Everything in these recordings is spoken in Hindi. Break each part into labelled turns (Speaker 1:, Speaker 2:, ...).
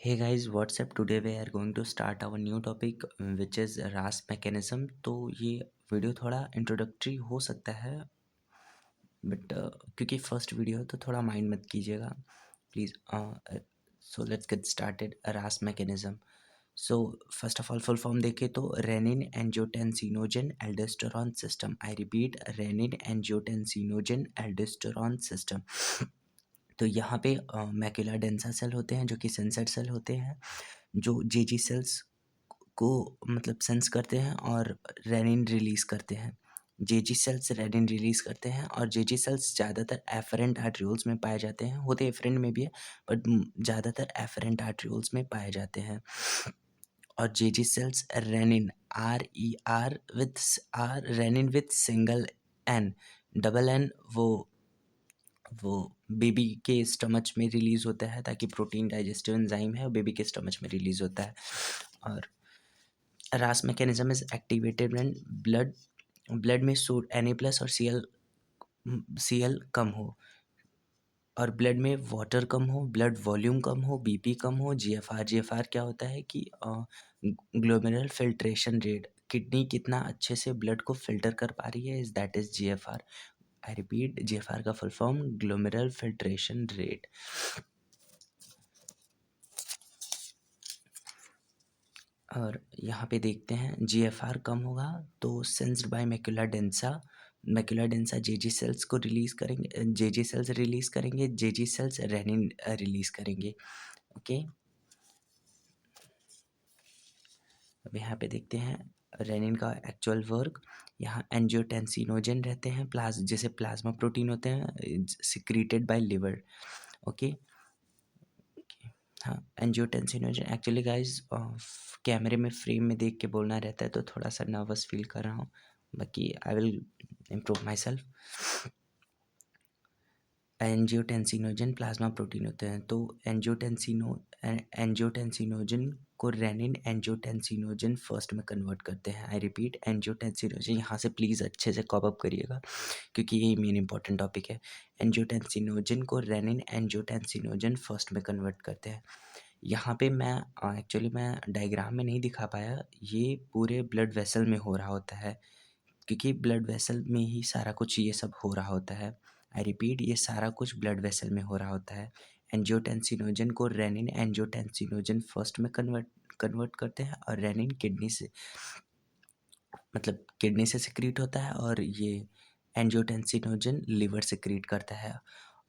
Speaker 1: Hey guys, what's up? Today we are going to start our new topic which is RAS mechanism. तो ये वीडियो थोड़ा इंट्रोडक्टरी हो सकता है बट क्योंकि फर्स्ट वीडियो है तो थोड़ा माइंड मत कीजिएगा please. So let's get started. RAS mechanism. So first of all full form देखें तो renin angiotensinogen aldosterone system. I repeat, renin angiotensinogen aldosterone system. तो यहाँ पे मैक्यूला डेंसा सेल होते हैं जो कि सेंसर सेल होते हैं जो जेजी सेल्स को मतलब सेंस करते हैं और रेनिन रिलीज़ करते हैं. जेजी सेल्स रेनिन रिलीज़ करते हैं और जेजी सेल्स ज़्यादातर एफरेंट आर्ट्रियोल्स में पाए जाते हैं. होते एफरेंट में भी है बट ज़्यादातर एफरेंट आर्ट्रियोल्स में पाए जाते हैं. और JG cells renin renin with single N. Double N वो बेबी के स्टमच में रिलीज़ होता है ताकि प्रोटीन डाइजेस्टिव एंजाइम है बेबी के स्टमच में रिलीज़ होता है. और RAS mechanism is activated when blood में Na प्लस और Cl कम हो और ब्लड में वाटर कम हो, ब्लड वॉल्यूम कम हो, बीपी कम हो. जीएफआर क्या होता है कि ग्लोमेरुलर फिल्ट्रेशन रेट, किडनी कितना अच्छे से ब्लड को फिल्टर कर पा रही है, is that is GFR. I repeat, GFR का full form glomerular filtration rate. और यहाँ पे देखते हैं जीएफआर कम होगा तो sensed by macula densa JG cells को रिलीज़ करेंगे, जेजी सेल्स रिलीज़ करेंगे, जेजी सेल्स रेनिन रिलीज़ करेंगे. ओके, अब यहाँ पे देखते हैं रेनिन का एक्चुअल वर्क. यहाँ एंजियोटेंसिनोजन रहते हैं जैसे प्लाज्मा प्रोटीन होते हैं सिक्रीटेड बाय लिवर. ओके, हाँ, एंजियोटेंसिनोजन एक्चुअली गाइज कैमरे में फ्रेम में देख के बोलना रहता है तो थोड़ा सा नर्वस फील कर रहा हूँ, बाकी I will improve my self. Angiotensinogen plasma protein होते हैं तो एंजियोटेंसिनोजन को रेनिन एंजियोटेंसिनोजन फर्स्ट में कन्वर्ट करते हैं. I repeat, angiotensinogen. यहाँ से प्लीज़ अच्छे से कॉप अप करिएगा क्योंकि ये मेन इंपॉर्टेंट टॉपिक है. एंजियोटेंसिनोजन को रेनिन एंजियोटेंसिनोजन फर्स्ट में कन्वर्ट करते हैं. यहाँ पे मैं एक्चुअली मैं डायग्राम में नहीं दिखा पाया, ये पूरे ब्लड वेसल में हो रहा होता है क्योंकि ब्लड वेसल में ही सारा कुछ ये सब हो रहा होता है. आई रिपीट, ये सारा कुछ ब्लड वेसल में हो रहा होता है. एंजियोटेंसिनोजन को रेनिन एंजियोटेंसिनोजन फर्स्ट में कन्वर्ट करते हैं और रेनिन किडनी से सिक्रीट होता है और ये एंजियोटेंसिनोजन लिवर सिक्रीट करता है.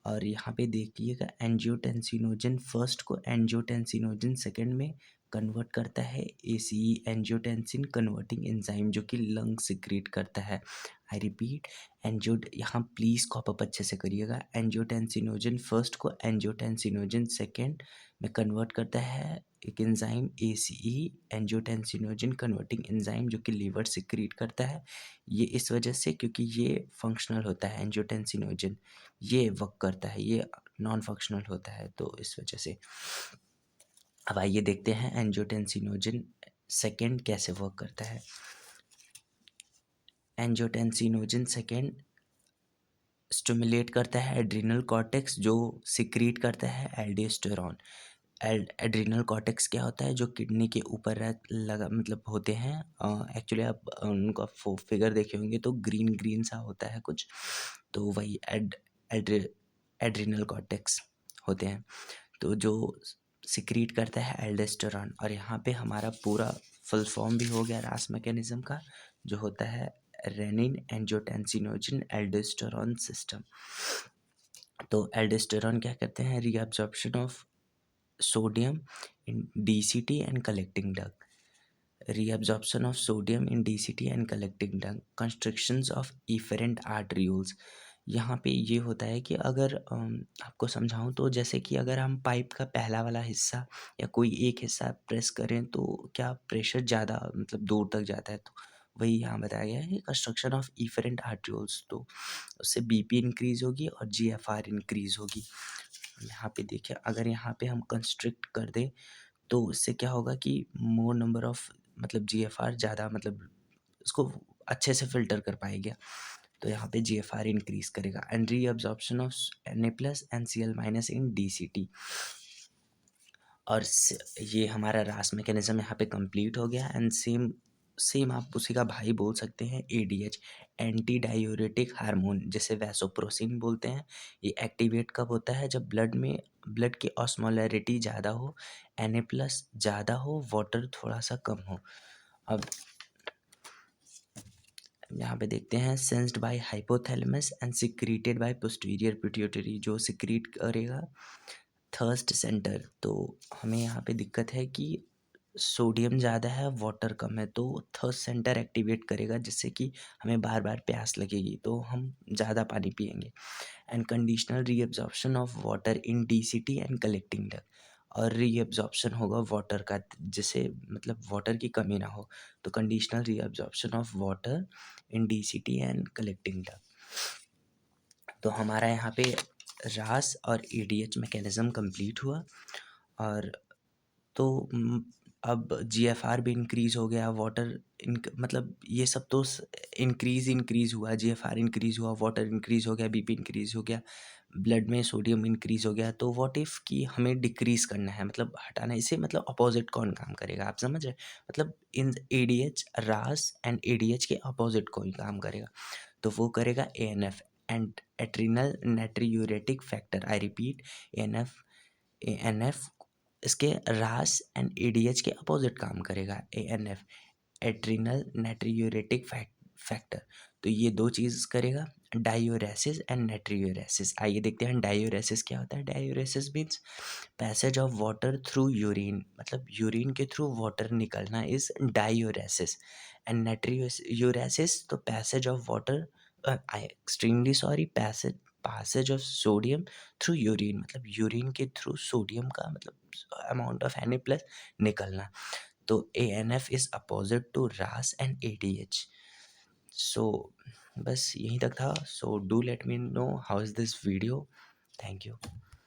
Speaker 1: और यहाँ पे देखिएगा एंजियोटेंसिनोजन फर्स्ट को एंजियोटेंसिनोजन सेकंड में कन्वर्ट करता है एसीई एंजियोटेंसिन कन्वर्टिंग एंजाइम जो कि लंग सिक्रीट करता है. आई रिपीट, यहाँ प्लीज़ कॉप अप अच्छे से करिएगा. एंजियोटेंसिनोजन फर्स्ट को एंजियोटेंसिनोजन सेकंड में कन्वर्ट करता है एक enzyme ACE angiotensinogen converting enzyme जो कि लीवर सिक्रीट करता है. ये इस वजह से क्योंकि ये फंक्शनल होता है एंजियोटेंसिनोजन, ये वर्क करता है, ये नॉन फंक्शनल होता है तो इस वजह से. अब आइए देखते हैं एंजियोटेंसिनोजन सेकेंड कैसे वर्क करता है. एंजियोटेंसिनोजन सेकेंड स्टिमुलेट करता है एड्रिनल कॉर्टेक्स जो सिक्रीट करता है एल्डोस्टेरॉन. एड्रिनल कॉर्टेक्स क्या होता है, जो किडनी के ऊपर लगा मतलब होते हैं. एक्चुअली आप उनका फिगर देखे होंगे तो ग्रीन ग्रीन सा होता है कुछ, तो वही एड्रिनल कॉर्टेक्स होते हैं तो जो सिक्रीट करता है एल्डोस्टेरॉन. और यहाँ पे हमारा पूरा फुल फॉर्म भी हो गया रास मैकेनिज्म का जो होता है रेनिन एंजियोटेंसिनोजन एल्डोस्टेरॉन सिस्टम. तो एल्डोस्टेरॉन क्या करते हैं, reabsorption of sodium in DCT and collecting duct. Reabsorption of sodium in DCT and collecting duct. Constrictions of efferent arterioles. यहाँ पे ये होता है कि अगर आपको समझाऊँ तो जैसे कि अगर हम पाइप का पहला वाला हिस्सा या कोई एक हिस्सा प्रेस करें तो क्या प्रेशर ज़्यादा मतलब दूर तक जाता है, तो वही यहाँ बताया गया है कंस्ट्रक्शन ऑफ इफरेंट आर्ट्रियोल्स. तो उससे बीपी इंक्रीज होगी और जीएफआर इंक्रीज होगी. यहाँ पे देखिए अगर यहाँ पे हम कंस्ट्रिक्ट कर दें तो उससे क्या होगा कि मोर नंबर ऑफ मतलब जीएफआर ज़्यादा मतलब उसको अच्छे से फिल्टर कर पाएगा तो यहाँ पे जीएफआर इंक्रीज करेगा. And reabsorption of Na plus and Cl minus in DCT. और ये हमारा रास मैकेनिज्म यहाँ पे कंप्लीट हो गया। एंड सेम सेम आप उसी का भाई बोल सकते हैं एडीएच, एंटी डायूरेटिक हार्मोन, जिसे वैसोप्रोसिन बोलते हैं। ये एक्टिवेट कब होता है? जब ब्लड की ऑस्मोलैरिटी ज़्यादा हो, Na प्लस ज़्यादा हो, वाटर थोड़ा सा कम हो। अब यहाँ पे देखते हैं, sensed by hypothalamus and secreted by posterior pituitary, जो सिक्रीट करेगा थर्स्ट सेंटर। तो हमें यहाँ पे दिक्कत है कि सोडियम ज़्यादा है, वाटर कम है, तो थर्स्ट सेंटर एक्टिवेट करेगा, जिससे कि हमें बार बार प्यास लगेगी, तो हम ज़्यादा पानी पिएंगे। And conditional reabsorption of water in DCT and collecting duct, और रीअब्जॉर्प्शन होगा वाटर का, जिससे मतलब वाटर की कमी ना हो। तो conditional reabsorption of water in DCT and collecting duct. तो हमारा यहाँ पे रास और ईडीएच मैकेनिज्म कंप्लीट हुआ। और तो अब जीएफआर भी इंक्रीज़ हो गया, वाटर मतलब ये सब तो इंक्रीज़ हुआ, जीएफआर इंक्रीज़ हुआ, वाटर इंक्रीज़ हो गया, बीपी इंक्रीज़ हो गया, ब्लड में सोडियम इंक्रीज़ हो गया। तो व्हाट इफ़ कि हमें डिक्रीज़ करना है, मतलब हटाना है इसे, मतलब अपोजिट कौन काम करेगा, आप समझ रहे हैं? मतलब इन एडीएच, रास एंड एडीएच के अपोजिट कौन काम करेगा? तो वो करेगा ANF, and adrenal natriuretic factor. I repeat, ANF इसके रास एंड एडीएच के अपोजिट काम करेगा। एएनएफ, एड्रिनल नाइट्रियूरेटिक फैक्टर, तो ये दो चीज़ करेगा, डायूरेसिस एंड नाइट्रियूरेसिस। आइए देखते हैं डायूरेसिस क्या होता है। Diuresis means passage of water through urine, मतलब यूरिन के थ्रू वाटर निकलना इज डायूरेसिस। एंड नाइट्रियूरेसिस, तो passage of water, I extremely sorry, passage of sodium through urine, मतलब यूरिन के थ्रू सोडियम का मतलब अमाउंट ऑफ Na प्लस निकलना। तो ANF इज अपोजिट टू रास एंड ADH। सो बस यहीं तक था। So do let me know how is this video. Thank you.